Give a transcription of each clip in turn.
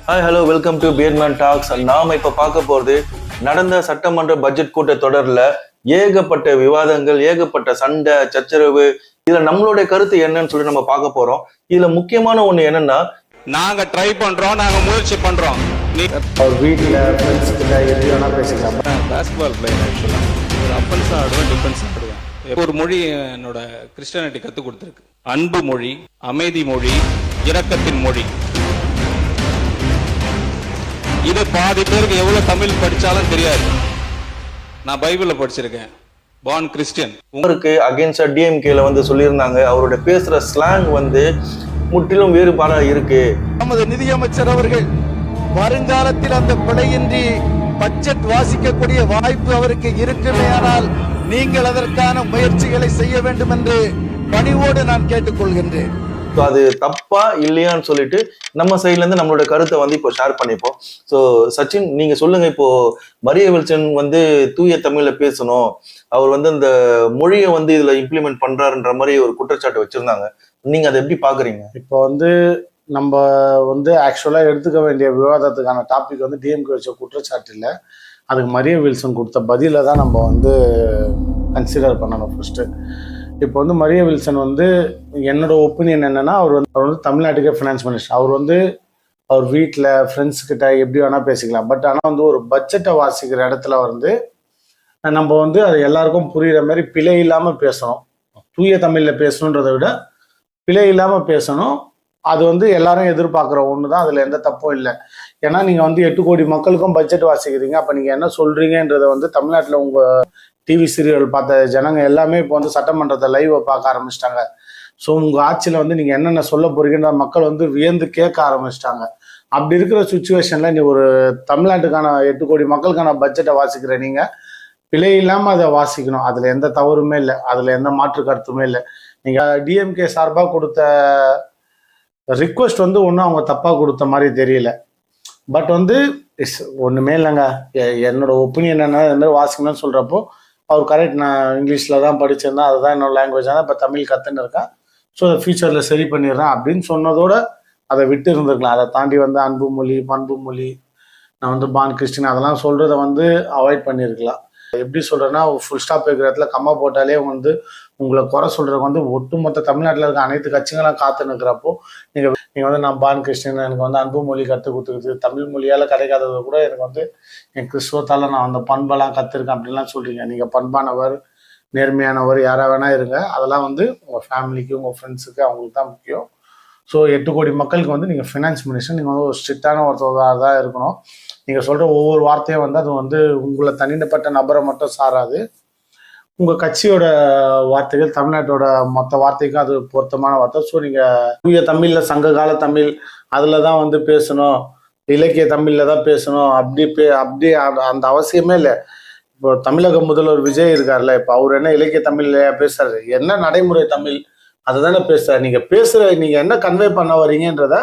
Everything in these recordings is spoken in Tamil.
Hi hello welcome to Pearman talks. நாம இப்ப பார்க்க போறது நடந்த சட்டமன்ற பட்ஜெட் கூட்ட தொடர்ல ஏகப்பட்ட விவாதங்கள், ஏகப்பட்ட சண்டை சச்சரவு. இதுல நம்மளுடைய கருத்து என்னன்னு சொல்லி நம்ம பார்க்க போறோம். இதுல முக்கியமான ஒண்ணு என்னன்னா, நாங்க ட்ரை பண்றோம், நாங்க முயற்சி பண்றோம். அவர் வீட்டில் ஃப்ரெண்ட்ஸ் கிட்ட எப்படி வேணா பேசிக்கலாம். பேஸ்பால் பிளேயர் ஆக்சுவலாக ஒரு அஃபென்ஸாக ஆடுவேன், டிஃபென்ஸாக ஆடுவேன். ஒரு மொழி என்னோட கிறிஸ்டியானிட்டி கற்றுக் கொடுத்துருக்கு. அன்பு மொழி, அமைதி மொழி, இரக்கத்தின் மொழி. இது பாதி பேருக்கு எவ்வளவு தமிழ் படிச்சாலும் தெரியாது. நான் பைபிள படிச்சிருக்கேன். Born Christian. உங்களுக்கு அகைன்ஸ்டா டிஎம்கேல வந்து சொல்லியிருந்தாங்க, அவருடைய பேசுற ஸ்லாங் வந்து முற்றிலும் வேறுபாடா இருக்கு. நமது நிதியமைச்சர் அவர்கள் வருங்காலத்தில் அந்த பிழையின்றி பட்ஜெட் வாசிக்கக்கூடிய வாய்ப்பு அவருக்கு இருக்குமேயானால் நீங்கள் அதற்கான முயற்சிகளை செய்ய வேண்டும் என்று பணிவோடு நான் கேட்டுக்கொள்கின்றேன். அது தப்பா இல்லையான்னு சொல்லிட்டு நம்ம சைட்ல இருந்து நம்மளோட கருத்தை வந்து இப்போ ஷேர் பண்ணிப்போம். ஸோ சச்சின், நீங்க சொல்லுங்க. இப்போ மரிய வில்சன் வந்து தூய தமிழ்ல பேசணும், அவர் வந்து அந்த மொழியை வந்து இதுல இம்ப்ளிமெண்ட் பண்றாருன்ற மாதிரி ஒரு குற்றச்சாட்டு வச்சிருந்தாங்க. நீங்க அதை எப்படி பாக்குறீங்க? இப்போ வந்து நம்ம வந்து ஆக்சுவலாக எடுத்துக்க வேண்டிய விவாதத்துக்கான டாபிக் வந்து டிஎம்கே வச்ச குற்றச்சாட்டு இல்லை, அதுக்கு மரிய வில்சன் கொடுத்த பதில தான் நம்ம வந்து கன்சிடர் பண்ணணும் ஃபர்ஸ்ட்டு. இப்போ வந்து மரிய வில்சன் வந்து என்னோட ஒப்பீனியன் என்னன்னா, அவர் வந்து தமிழ்நாட்டுக்கே ஃபினான்ஸ் மினிஸ்டர். அவர் வந்து அவர் வீட்டில் ஃப்ரெண்ட்ஸ் கிட்ட எப்படி வேணால் பேசிக்கலாம். பட் ஆனால் வந்து ஒரு பட்ஜெட்டை வாசிக்கிற இடத்துல வந்து நம்ம வந்து அது எல்லாருக்கும் புரிகிற மாதிரி பிழை இல்லாமல் பேசணும். தூய தமிழில் பேசணுன்றதை விட பிழை இல்லாமல் பேசணும். அது வந்து எல்லாரும் எதிர்பார்க்குற ஒன்று தான், அதில் எந்த தப்பும் இல்லை. ஏன்னா நீங்கள் வந்து 8 கோடி மக்களுக்கும் பட்ஜெட் வாசிக்கிறீங்க. அப்போ நீங்கள் என்ன சொல்கிறீங்கன்றதை வந்து தமிழ்நாட்டில் உங்கள் டிவி சீரியல் பார்த்த ஜனங்க எல்லாமே இப்போ வந்து சட்டமன்றத்தை லைவை பார்க்க ஆரம்பிச்சிட்டாங்க. ஸோ உங்கள் ஆட்சியில் வந்து நீங்கள் என்னென்ன சொல்ல போறீங்கன்ற மக்கள் வந்து வியந்து கேட்க ஆரம்பிச்சிட்டாங்க. அப்படி இருக்கிற சுச்சுவேஷனில் நீ ஒரு தமிழ்நாட்டுக்கான 8 கோடி மக்களுக்கான பட்ஜெட்டை வாசிக்கிற நீங்கள் பிழை இல்லாமல் அதை வாசிக்கணும். அதில் எந்த தவறுமே இல்லை, அதில் எந்த மாற்று கருத்துமே இல்லை. நீங்கள் டிஎம்கே சார்பாக கொடுத்த ரிக்வெஸ்ட் வந்து ஒன்றும் அவங்க தப்பாக கொடுத்த மாதிரி தெரியல. பட் வந்து ஒன்றுமே இல்லைங்க, என்னோட ஒப்பீனியன் என்ன வாசிக்கணும்னு சொல்கிறப்போ அவர் கரெக்ட். நான் இங்கிலீஷில் தான் படிச்சிருந்தேன், அதுதான் என்னோட லாங்குவேஜ் தான், இப்போ தமிழ் கற்றுன்னு இருக்கேன். ஸோ அதை ஃபியூச்சரில் சரி பண்ணிடுறேன் அப்படின்னு சொன்னதோட அதை விட்டு இருந்திருக்கலாம். அதை தாண்டி வந்து அன்பு மொழி, பண்பு மொழி, நான் வந்து பார்ன் கிறிஸ்டின் அதெல்லாம் சொல்கிறத வந்து அவாய்ட் பண்ணியிருக்கலாம். எப்படி சொல்கிறேன்னா, ஃபுல் ஸ்டாப் வைக்கிற இடத்துல கம்மா போட்டாலே வந்து உங்களை குறை சொல்கிறதுக்கு வந்து ஒட்டுமொத்த தமிழ்நாட்டில் இருக்க அனைத்து கட்சிகளும் காத்து நிற்கிறப்போ நீங்கள் வந்து நான் பார்ன் கிறிஸ்டின், எனக்கு வந்து அன்பு மொழி கற்றுக் கொடுத்துருக்குது, தமிழ் மொழியால் கிடைக்காதது கூட எனக்கு வந்து என் கிறிஸ்துவத்தால் நான் அந்த பண்பெல்லாம் கற்றுருக்கேன் அப்படின்லாம் சொல்கிறீங்க. நீங்கள் பண்பானவர், நேர்மையானவர், யாராக வேணா இருங்க. அதெல்லாம் வந்து உங்கள் ஃபேமிலிக்கு, உங்கள் ஃப்ரெண்ட்ஸுக்கு, அவங்களுக்கு தான் முக்கியம். ஸோ 8 கோடி மக்களுக்கு வந்து நீங்கள் ஃபினான்ஸ் மினிஸ்டர், நீங்கள் வந்து ஒரு ஸ்ட்ரிக்டான ஒருத்தராக தான் இருக்கணும். நீங்கள் சொல்கிற ஒவ்வொரு வார்த்தையும் வந்து அது வந்து உங்களை தனிப்பட்ட நபரை மட்டும் சாராது, உங்கள் கட்சியோட வார்த்தைகள், தமிழ்நாட்டோட மொத்த வார்த்தைக்கும் அது பொருத்தமான வார்த்தை. ஸோ நீங்கள் தூய தமிழில், சங்க கால தமிழ் அதில் தான் வந்து பேசணும், இலக்கிய தமிழில் தான் பேசணும், அப்படி அந்த அவசியமே இல்லை. இப்போ தமிழக முதல்வர் விஜய் இருக்கார்ல, இப்போ அவர் என்ன இலக்கிய தமிழ்ல பேசுறாரு? என்ன நடைமுறை தமிழ் அதை தானே பேசுறாரு. நீங்கள் என்ன கன்வே பண்ண வரீங்கன்றத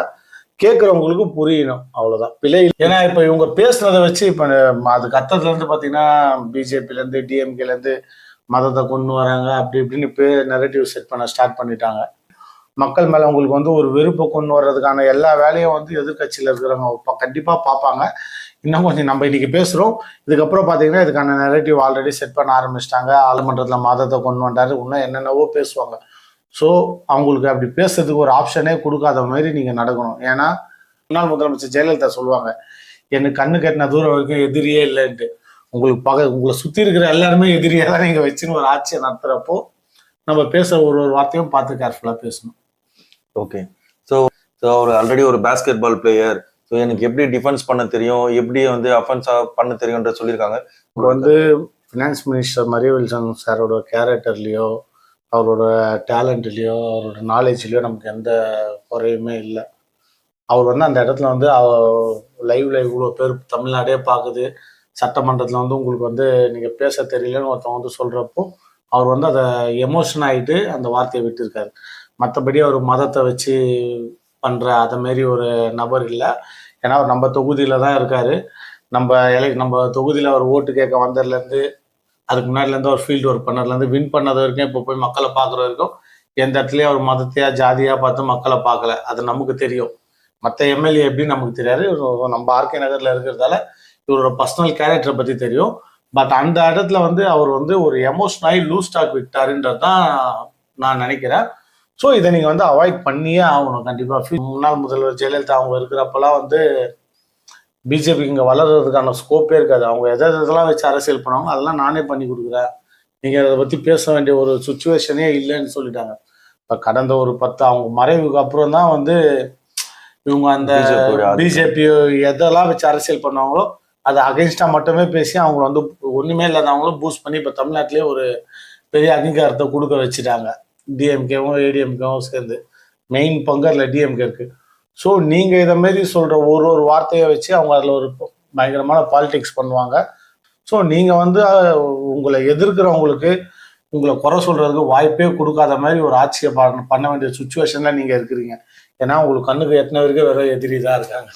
கேட்குறவங்களுக்கு புரியணும், அவ்வளோதான். பிழை. ஏன்னா இப்போ இவங்க பேசுனதை வச்சு இப்போ அதுக்கு அர்த்தத்துலேருந்து பார்த்தீங்கன்னா பிஜேபிலேருந்து டிஎம்கேலேருந்து மதத்தை கொண்டு வராங்க, அப்படி இப்படின்னு இப்போ நெரேட்டிவ் செட் பண்ண ஸ்டார்ட் பண்ணிட்டாங்க. மக்கள் மேலே உங்களுக்கு வந்து ஒரு வெறுப்பை கொண்டு வர்றதுக்கான எல்லா வேலையும் வந்து எதிர்கட்சியில் இருக்கிறவங்க கண்டிப்பாக பார்ப்பாங்க. இன்னும் கொஞ்சம் நம்ம இன்னைக்கு பேசுகிறோம், இதுக்கப்புறம் பார்த்தீங்கன்னா இதுக்கான நெரேட்டிவ் ஆல்ரெடி செட் பண்ண ஆரம்பிச்சிட்டாங்க. ஆளுமன்றத்தில் மதத்தை கொண்டு வந்தாரு, இன்னும் என்னென்னவோ பேசுவாங்க. ஸோ அவங்களுக்கு அப்படி பேசுறதுக்கு ஒரு ஆப்ஷனே கொடுக்காத மாதிரி நீங்கள் நடக்கணும். ஏன்னா முன்னாள் முதலமைச்சர் ஜெயலலிதா சொல்லுவாங்க, எனக்கு கண்ணு கட்டின தூரம் வரைக்கும் எதிரியே இல்லைன்ட்டு. உங்களை சுற்றி இருக்கிற எல்லாருமே எதிரியாக தான் நீங்கள் வச்சுன்னு ஒரு ஆட்சியை நடத்துகிறப்போ நம்ம பேசுகிற ஒரு வார்த்தையும் பார்த்து கேர்ஃபுல்லாக பேசணும். ஓகே. ஸோ அவர் ஆல்ரெடி ஒரு பேஸ்கெட் பால் பிளேயர். ஸோ எனக்கு எப்படி டிஃபென்ஸ் பண்ண தெரியும், எப்படி வந்து அஃபென்ஸாக பண்ண தெரியும்ன்ற சொல்லியிருக்காங்க. இப்போ வந்து ஃபினான்ஸ் மினிஸ்டர் மரிய வில்சன் சாரோட கேரக்டர்லேயோ, அவரோட டேலண்ட்லேயோ, அவரோட நாலேஜ்லேயோ நமக்கு எந்த குறையுமே இல்லை. அவர் வந்து அந்த இடத்துல வந்து லைவ்ல இவ்வளோ பேர் தமிழ்நாடே பார்க்குது, சட்டமன்றத்தில் வந்து உங்களுக்கு வந்து நீங்கள் பேச தெரியலன்னு ஒருத்தவங்க வந்து சொல்கிறப்போ அவர் வந்து அதை எமோஷன் ஆகிட்டு அந்த வார்த்தையை விட்டுருக்காரு. மற்றபடி அவர் மதத்தை வச்சு பண்ணுற அதை மாரி ஒரு நபர் இல்லை. ஏன்னா அவர் நம்ம தொகுதியில் தான் இருக்கார். நம்ம தொகுதியில் அவர் ஓட்டு கேட்க வந்ததுலேருந்து, அதுக்கு முன்னாடிலேருந்து அவர் ஃபீல்டு ஒர்க் பண்ணதுலேருந்து, வின் பண்ணது வரைக்கும், இப்போ போய் மக்களை பார்க்குற வரைக்கும் எந்த இடத்துலையும் அவர் மதத்தையா ஜாதியாக பார்த்து மக்களை பார்க்கல. அது நமக்கு தெரியும். மற்ற எம்எல்ஏ எப்படின்னு நமக்கு தெரியாது. நம்ம ஆர்கே நகரில் இருக்கிறதால இவரோட பர்சனல் கேரக்டரை பற்றி தெரியும். பட் அந்த இடத்துல வந்து அவர் வந்து ஒரு எமோஷனாகி லூஸ் ஸ்டாக் விட்டாருன்றது தான் நான் நினைக்கிறேன். ஸோ இதை நீங்கள் வந்து அவாய்ட் பண்ணியே ஆகணும் கண்டிப்பாக. முன்னாள் முதல்வர் ஜெயலலிதா அவங்க இருக்கிறப்பெல்லாம் வந்து பிஜேபி இங்கே வளர்றதுக்கான ஸ்கோப்பே இருக்காது. அவங்க எதெல்லாம் வச்சு அரசியல் பண்ணுவாங்க அதெல்லாம் நானே பண்ணி கொடுக்குறேன், நீங்கள் அதை பற்றி பேச வேண்டிய ஒரு சுச்சுவேஷனே இல்லைன்னு சொல்லிட்டாங்க. இப்போ கடந்த ஒரு 10 அவங்க மறைவுக்கு அப்புறம் தான் வந்து இவங்க அந்த பிஜேபி எதெல்லாம் வச்சு அரசியல் பண்ணுவாங்களோ அதை அகைன்ஸ்டாக மட்டுமே பேசி அவங்கள வந்து ஒன்றுமே இல்லாதவங்களும் பூஸ்ட் பண்ணி இப்போ தமிழ்நாட்டிலே ஒரு பெரிய அங்கீகாரத்தை கொடுக்க வச்சுட்டாங்க. டிஎம்கேவும் ஏடிஎம்கேவும் சேர்ந்து மெயின் பங்கு அதில் டிஎம்கே இருக்குது. ஸோ நீங்கள் இதை மாரி சொல்கிற ஒரு வார்த்தையை வச்சு அவங்க அதில் ஒரு பயங்கரமான பாலிடிக்ஸ் பண்ணுவாங்க. ஸோ நீங்கள் வந்து உங்களை எதிர்க்கிறவங்களுக்கு உங்களை குறை சொல்கிறதுக்கு வாய்ப்பே கொடுக்காத மாதிரி ஒரு ஆட்சியை பண்ண வேண்டிய சுச்சுவேஷனில் நீங்கள் இருக்கிறீங்க. ஏன்னா உங்களுக்கு கண்ணுக்கு எத்தனை பேருக்கு வேற எதிரி தான் இருக்காங்க.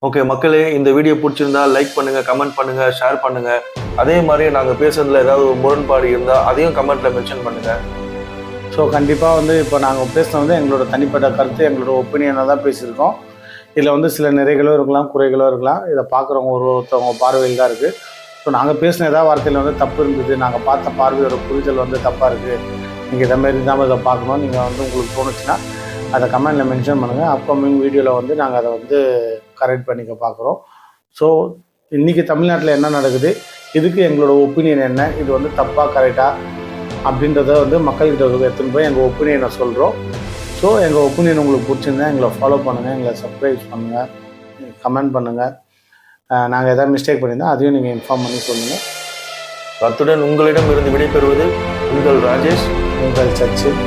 ஓகே மக்களே, இந்த வீடியோ பிடிச்சிருந்தா லைக் பண்ணுங்கள், கமெண்ட் பண்ணுங்கள், ஷேர் பண்ணுங்கள். அதே மாதிரி நாங்கள் பேசுறதுல ஏதாவது ஒரு முரண்பாடு இருந்தால் அதையும் கமெண்ட்டில் மென்ஷன் பண்ணுங்கள். ஸோ கண்டிப்பாக வந்து இப்போ நாங்கள் பேசுனது வந்து எங்களோட தனிப்பட்ட கருத்து, எங்களோட ஒப்பீனியனை தான் பேசியிருக்கோம். இதில் வந்து சில நிறைகளோ இருக்கலாம், குறைகளோ இருக்கலாம். இதை பார்க்குறவங்க ஒருத்தவங்க பார்வையில் தான் இருக்குது. ஸோ நாங்கள் பேசின ஏதாவது வார்த்தையில் வந்து தப்பு இருந்தது, நாங்கள் பார்த்த பார்வையோட புரிதல் வந்து தப்பாக இருக்குது, நீங்கள் இதை மாதிரி தான் இதை பார்க்கணும், நீங்கள் வந்து உங்களுக்கு தோணுச்சுன்னா அதை கமெண்டில் மென்ஷன் பண்ணுங்கள். அப்கமிங் வீடியோவில் வந்து நாங்கள் அதை வந்து கரெக்ட் பண்ணிக்க பார்க்குறோம். ஸோ இன்றைக்கி தமிழ்நாட்டில் என்ன நடக்குது, இதுக்கு எங்களோட ஒப்பீனியன் என்ன, இது வந்து தப்பாக கரெக்டாக அப்படின்றத வந்து மக்கள்கிட்ட எடுத்துன்னு போய் எங்கள் ஒப்பீனியனை சொல்கிறோம். ஸோ எங்கள் ஒப்பீனியன் உங்களுக்கு பிடிச்சிருந்தா எங்களை ஃபாலோ பண்ணுங்கள், எங்களை சப்ஸ்கிரைப் பண்ணுங்கள், கமெண்ட் பண்ணுங்கள். நாங்கள் எதாவது மிஸ்டேக் பண்ணியிருந்தால் அதையும் நீங்கள் இன்ஃபார்ம் பண்ணி சொல்லுங்கள். அத்துடன் உங்களிடம் இருந்து விடைபெறுவது உங்கள் ராஜேஷ், உங்கள் சச்சின்.